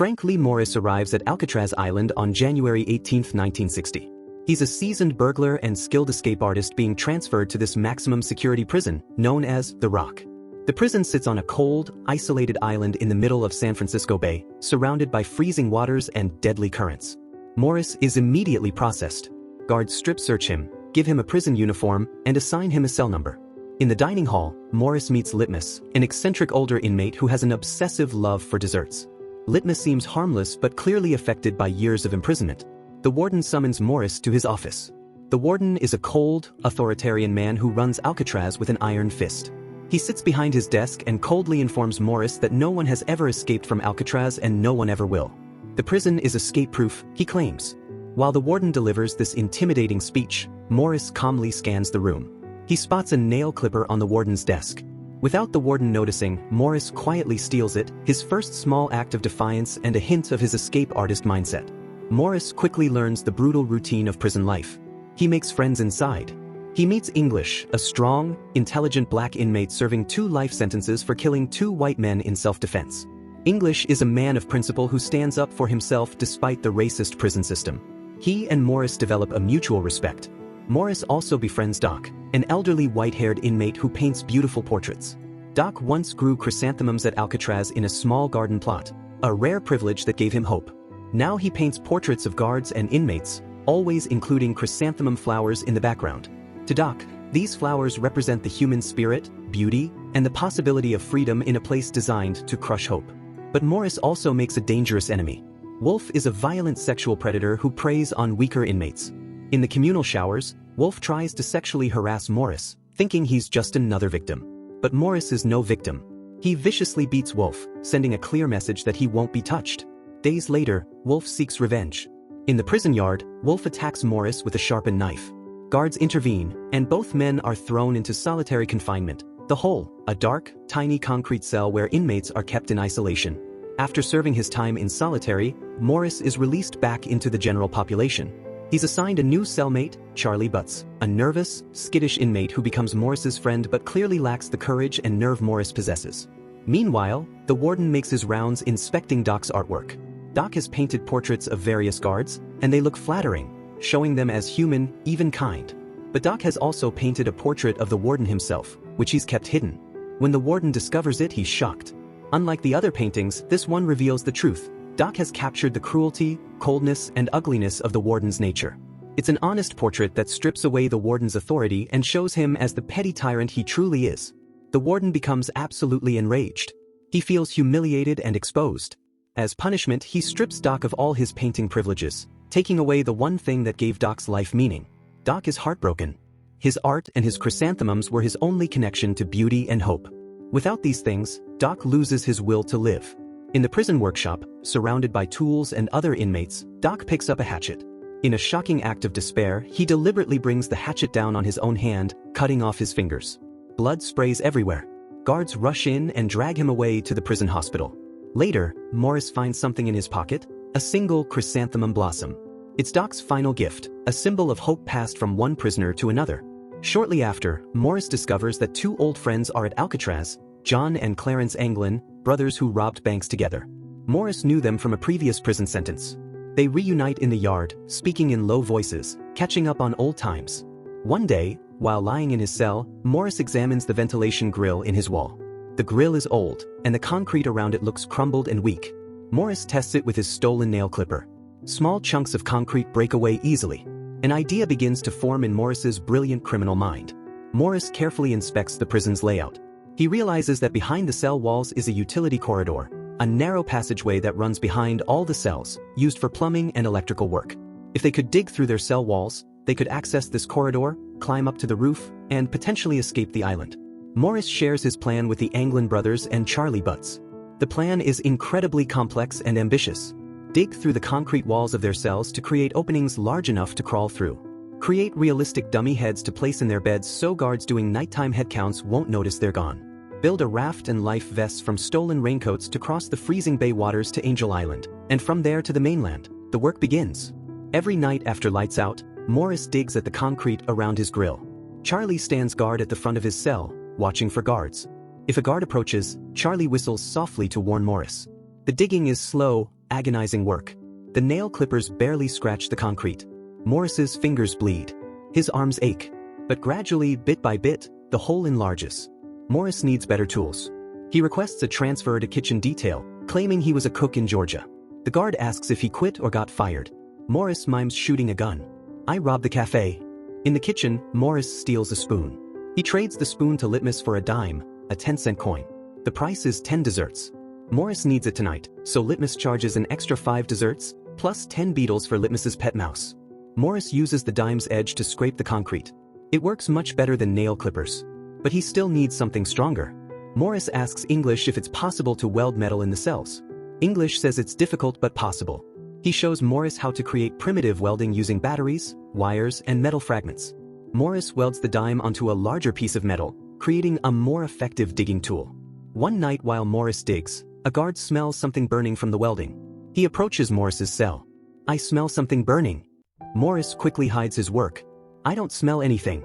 Frank Lee Morris arrives at Alcatraz Island on January 18, 1960. He's a seasoned burglar and skilled escape artist being transferred to this maximum security prison, known as The Rock. The prison sits on a cold, isolated island in the middle of San Francisco Bay, surrounded by freezing waters and deadly currents. Morris is immediately processed. Guards strip search him, give him a prison uniform, and assign him a cell number. In the dining hall, Morris meets Litmus, an eccentric older inmate who has an obsessive love for desserts. Litmus seems harmless but clearly affected by years of imprisonment. The warden summons Morris to his office. The warden is a cold, authoritarian man who runs Alcatraz with an iron fist. He sits behind his desk and coldly informs Morris that no one has ever escaped from Alcatraz and no one ever will. The prison is escape-proof, he claims. While the warden delivers this intimidating speech, Morris calmly scans the room. He spots a nail clipper on the warden's desk. Without the warden noticing, Morris quietly steals it, his first small act of defiance and a hint of his escape artist mindset. Morris quickly learns the brutal routine of prison life. He makes friends inside. He meets English, a strong, intelligent black inmate serving 2 life sentences for killing 2 white men in self-defense. English is a man of principle who stands up for himself despite the racist prison system. He and Morris develop a mutual respect. Morris also befriends Doc, an elderly white-haired inmate who paints beautiful portraits. Doc once grew chrysanthemums at Alcatraz in a small garden plot, a rare privilege that gave him hope. Now he paints portraits of guards and inmates, always including chrysanthemum flowers in the background. To Doc, these flowers represent the human spirit, beauty, and the possibility of freedom in a place designed to crush hope. But Morris also makes a dangerous enemy. Wolf is a violent sexual predator who preys on weaker inmates. In the communal showers, Wolf tries to sexually harass Morris, thinking he's just another victim. But Morris is no victim. He viciously beats Wolf, sending a clear message that he won't be touched. Days later, Wolf seeks revenge. In the prison yard, Wolf attacks Morris with a sharpened knife. Guards intervene, and both men are thrown into solitary confinement. The Hole, a dark, tiny concrete cell where inmates are kept in isolation. After serving his time in solitary, Morris is released back into the general population. He's assigned a new cellmate, Charlie Butts, a nervous, skittish inmate who becomes Morris's friend but clearly lacks the courage and nerve Morris possesses. Meanwhile, the warden makes his rounds inspecting Doc's artwork. Doc has painted portraits of various guards, and they look flattering, showing them as human, even kind. But Doc has also painted a portrait of the warden himself, which he's kept hidden. When the warden discovers it, he's shocked. Unlike the other paintings, this one reveals the truth. Doc has captured the cruelty, coldness, and ugliness of the warden's nature. It's an honest portrait that strips away the warden's authority and shows him as the petty tyrant he truly is. The warden becomes absolutely enraged. He feels humiliated and exposed. As punishment, he strips Doc of all his painting privileges, taking away the one thing that gave Doc's life meaning. Doc is heartbroken. His art and his chrysanthemums were his only connection to beauty and hope. Without these things, Doc loses his will to live. In the prison workshop, surrounded by tools and other inmates, Doc picks up a hatchet. In a shocking act of despair, he deliberately brings the hatchet down on his own hand, cutting off his fingers. Blood sprays everywhere. Guards rush in and drag him away to the prison hospital. Later, Morris finds something in his pocket, a single chrysanthemum blossom. It's Doc's final gift, a symbol of hope passed from one prisoner to another. Shortly after, Morris discovers that 2 old friends are at Alcatraz, John and Clarence Anglin, brothers who robbed banks together. Morris knew them from a previous prison sentence. They reunite in the yard, speaking in low voices, catching up on old times. One day, while lying in his cell, Morris examines the ventilation grill in his wall. The grill is old, and the concrete around it looks crumbled and weak. Morris tests it with his stolen nail clipper. Small chunks of concrete break away easily. An idea begins to form in Morris's brilliant criminal mind. Morris carefully inspects the prison's layout. He realizes that behind the cell walls is a utility corridor, a narrow passageway that runs behind all the cells, used for plumbing and electrical work. If they could dig through their cell walls, they could access this corridor, climb up to the roof, and potentially escape the island. Morris shares his plan with the Anglin brothers and Charlie Butts. The plan is incredibly complex and ambitious. Dig through the concrete walls of their cells to create openings large enough to crawl through. Create realistic dummy heads to place in their beds so guards doing nighttime head counts won't notice they're gone. Build a raft and life vests from stolen raincoats to cross the freezing bay waters to Angel Island, and from there to the mainland. The work begins. Every night after lights out, Morris digs at the concrete around his grill. Charlie stands guard at the front of his cell, watching for guards. If a guard approaches, Charlie whistles softly to warn Morris. The digging is slow, agonizing work. The nail clippers barely scratch the concrete. Morris's fingers bleed. His arms ache. But gradually, bit by bit, the hole enlarges. Morris needs better tools. He requests a transfer to kitchen detail, claiming he was a cook in Georgia. The guard asks if he quit or got fired. Morris mimes shooting a gun. I robbed the cafe. In the kitchen, Morris steals a spoon. He trades the spoon to Litmus for a dime, a 10-cent coin. The price is 10 desserts. Morris needs it tonight, so Litmus charges an extra 5 desserts, plus 10 beetles for Litmus's pet mouse. Morris uses the dime's edge to scrape the concrete. It works much better than nail clippers. But he still needs something stronger. Morris asks English if it's possible to weld metal in the cells. English says it's difficult but possible. He shows Morris how to create primitive welding using batteries, wires, and metal fragments. Morris welds the dime onto a larger piece of metal, creating a more effective digging tool. One night while Morris digs, a guard smells something burning from the welding. He approaches Morris's cell. I smell something burning. Morris quickly hides his work. I don't smell anything.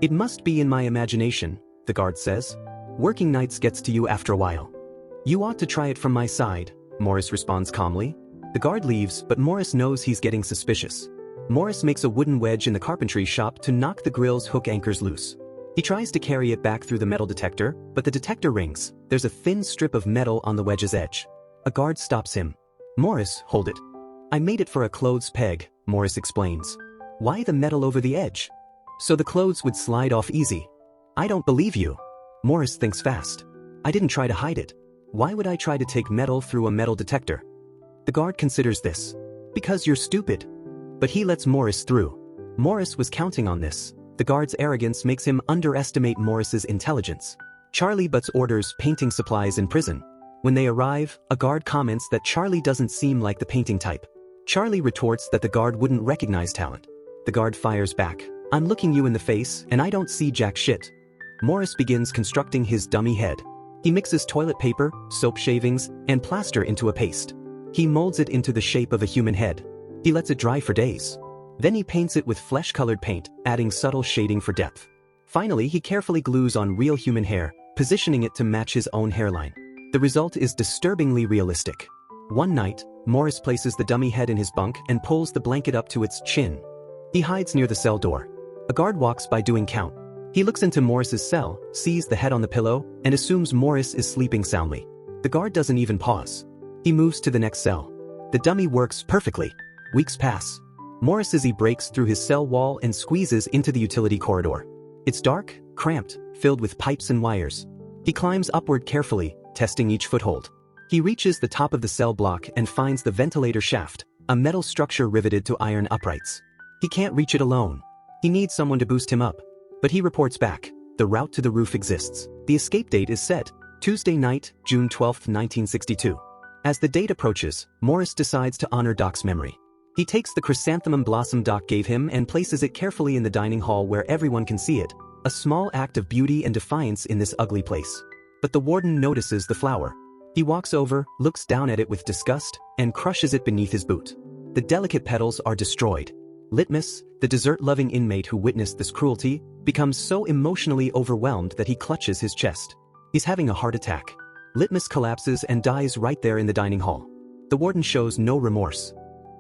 It must be in my imagination, the guard says. Working nights gets to you after a while. You ought to try it from my side, Morris responds calmly. The guard leaves, but Morris knows he's getting suspicious. Morris makes a wooden wedge in the carpentry shop to knock the grill's hook anchors loose. He tries to carry it back through the metal detector, but the detector rings. There's a thin strip of metal on the wedge's edge. A guard stops him. Morris, hold it. I made it for a clothes peg, Morris explains. Why the metal over the edge? So the clothes would slide off easy. I don't believe you. Morris thinks fast. I didn't try to hide it. Why would I try to take metal through a metal detector? The guard considers this. Because you're stupid. But he lets Morris through. Morris was counting on this. The guard's arrogance makes him underestimate Morris's intelligence. Charlie butts orders painting supplies in prison. When they arrive, a guard comments that Charlie doesn't seem like the painting type. Charlie retorts that the guard wouldn't recognize talent. The guard fires back. I'm looking you in the face and I don't see jack shit. Morris begins constructing his dummy head. He mixes toilet paper, soap shavings, and plaster into a paste. He molds it into the shape of a human head. He lets it dry for days. Then he paints it with flesh-colored paint, adding subtle shading for depth. Finally, he carefully glues on real human hair, positioning it to match his own hairline. The result is disturbingly realistic. One night, Morris places the dummy head in his bunk and pulls the blanket up to its chin. He hides near the cell door. A guard walks by doing count. He looks into Morris's cell, sees the head on the pillow, and assumes Morris is sleeping soundly. The guard doesn't even pause. He moves to the next cell. The dummy works perfectly. Weeks pass. Morris breaks through his cell wall and squeezes into the utility corridor. It's dark, cramped, filled with pipes and wires. He climbs upward carefully, testing each foothold. He reaches the top of the cell block and finds the ventilator shaft, a metal structure riveted to iron uprights. He can't reach it alone. He needs someone to boost him up. But he reports back. The route to the roof exists. The escape date is set, Tuesday night, June 12, 1962. As the date approaches, Morris decides to honor Doc's memory. He takes the chrysanthemum blossom Doc gave him and places it carefully in the dining hall where everyone can see it, a small act of beauty and defiance in this ugly place. But the warden notices the flower. He walks over, looks down at it with disgust, and crushes it beneath his boot. The delicate petals are destroyed. Litmus, the dessert-loving inmate who witnessed this cruelty, becomes so emotionally overwhelmed that he clutches his chest. He's having a heart attack. Litmus collapses and dies right there in the dining hall. The warden shows no remorse.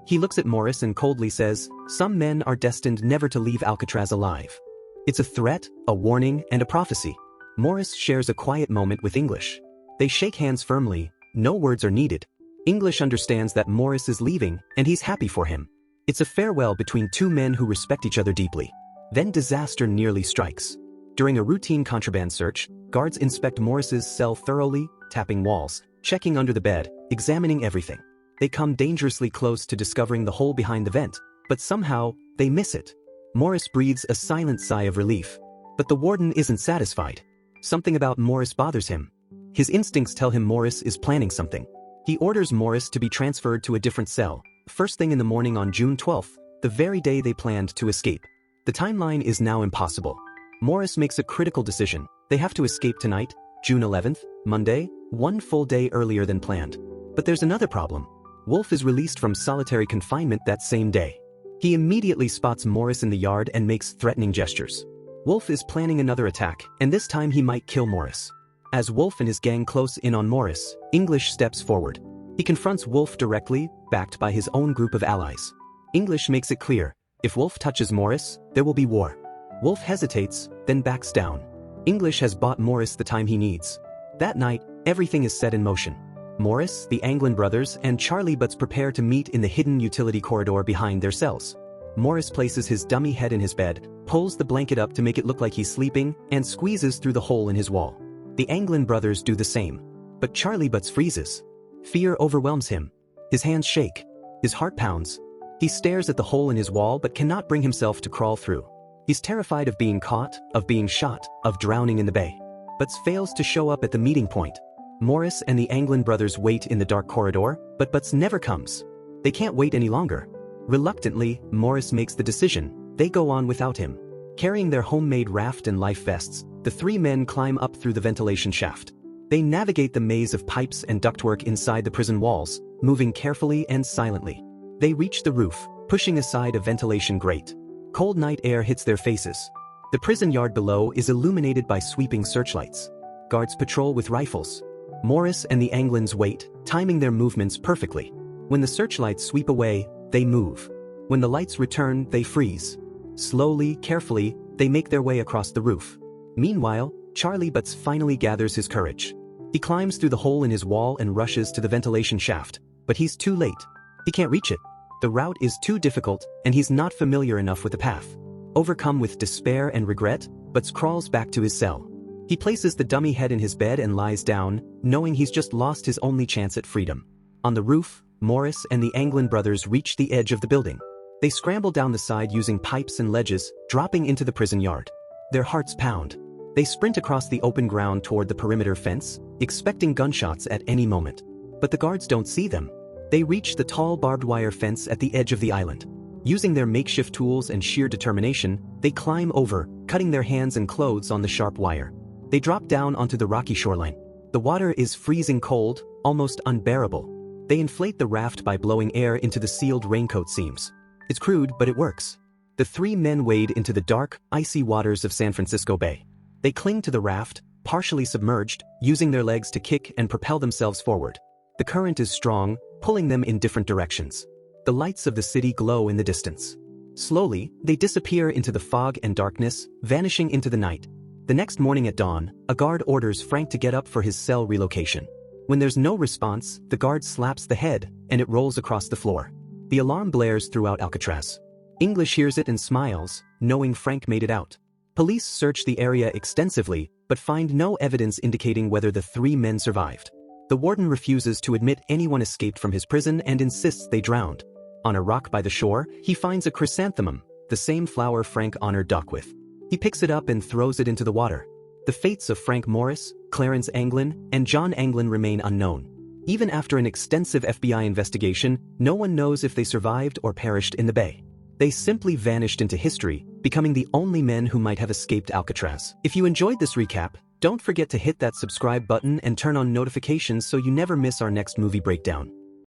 He looks at Morris and coldly says, "Some men are destined never to leave Alcatraz alive." It's a threat, a warning, and a prophecy. Morris shares a quiet moment with English. They shake hands firmly, no words are needed. English understands that Morris is leaving, and he's happy for him. It's a farewell between two men who respect each other deeply. Then disaster nearly strikes. During a routine contraband search, guards inspect Morris's cell thoroughly, tapping walls, checking under the bed, examining everything. They come dangerously close to discovering the hole behind the vent, but somehow, they miss it. Morris breathes a silent sigh of relief. But the warden isn't satisfied. Something about Morris bothers him. His instincts tell him Morris is planning something. He orders Morris to be transferred to a different cell, first thing in the morning on June 12th, the very day they planned to escape. The timeline is now impossible. Morris makes a critical decision. They have to escape tonight, June 11th, Monday, one full day earlier than planned. But there's another problem. Wolf is released from solitary confinement that same day. He immediately spots Morris in the yard and makes threatening gestures. Wolf is planning another attack, and this time he might kill Morris. As Wolf and his gang close in on Morris, English steps forward. He confronts Wolf directly, backed by his own group of allies. English makes it clear, if Wolf touches Morris, there will be war. Wolf hesitates, then backs down. English has bought Morris the time he needs. That night, everything is set in motion. Morris, the Anglin brothers, and Charlie Butts prepare to meet in the hidden utility corridor behind their cells. Morris places his dummy head in his bed, pulls the blanket up to make it look like he's sleeping, and squeezes through the hole in his wall. The Anglin brothers do the same. But Charlie Butts freezes. Fear overwhelms him. His hands shake. His heart pounds. He stares at the hole in his wall but cannot bring himself to crawl through. He's terrified of being caught, of being shot, of drowning in the bay. Butts fails to show up at the meeting point. Morris and the Anglin brothers wait in the dark corridor, but Butts never comes. They can't wait any longer. Reluctantly, Morris makes the decision. They go on without him. Carrying their homemade raft and life vests, the three men climb up through the ventilation shaft. They navigate the maze of pipes and ductwork inside the prison walls, moving carefully and silently. They reach the roof, pushing aside a ventilation grate. Cold night air hits their faces. The prison yard below is illuminated by sweeping searchlights. Guards patrol with rifles. Morris and the Anglins wait, timing their movements perfectly. When the searchlights sweep away, they move. When the lights return, they freeze. Slowly, carefully, they make their way across the roof. Meanwhile, Charlie Butts finally gathers his courage. He climbs through the hole in his wall and rushes to the ventilation shaft, but he's too late. He can't reach it. The route is too difficult, and he's not familiar enough with the path. Overcome with despair and regret, Butts crawls back to his cell. He places the dummy head in his bed and lies down, knowing he's just lost his only chance at freedom. On the roof, Morris and the Anglin brothers reach the edge of the building. They scramble down the side using pipes and ledges, dropping into the prison yard. Their hearts pound. They sprint across the open ground toward the perimeter fence, expecting gunshots at any moment. But the guards don't see them. They reach the tall barbed wire fence at the edge of the island. Using their makeshift tools and sheer determination, they climb over, cutting their hands and clothes on the sharp wire. They drop down onto the rocky shoreline. The water is freezing cold, almost unbearable. They inflate the raft by blowing air into the sealed raincoat seams. It's crude, but it works. The three men wade into the dark, icy waters of San Francisco Bay. They cling to the raft, partially submerged, using their legs to kick and propel themselves forward. The current is strong, pulling them in different directions. The lights of the city glow in the distance. Slowly, they disappear into the fog and darkness, vanishing into the night. The next morning at dawn, a guard orders Frank to get up for his cell relocation. When there's no response, the guard slaps the head, and it rolls across the floor. The alarm blares throughout Alcatraz. English hears it and smiles, knowing Frank made it out. Police search the area extensively, but find no evidence indicating whether the three men survived. The warden refuses to admit anyone escaped from his prison and insists they drowned. On a rock by the shore, he finds a chrysanthemum, the same flower Frank honored Doc with. He picks it up and throws it into the water. The fates of Frank Morris, Clarence Anglin, and John Anglin remain unknown. Even after an extensive FBI investigation, no one knows if they survived or perished in the bay. They simply vanished into history, becoming the only men who might have escaped Alcatraz. If you enjoyed this recap, don't forget to hit that subscribe button and turn on notifications so you never miss our next movie breakdown.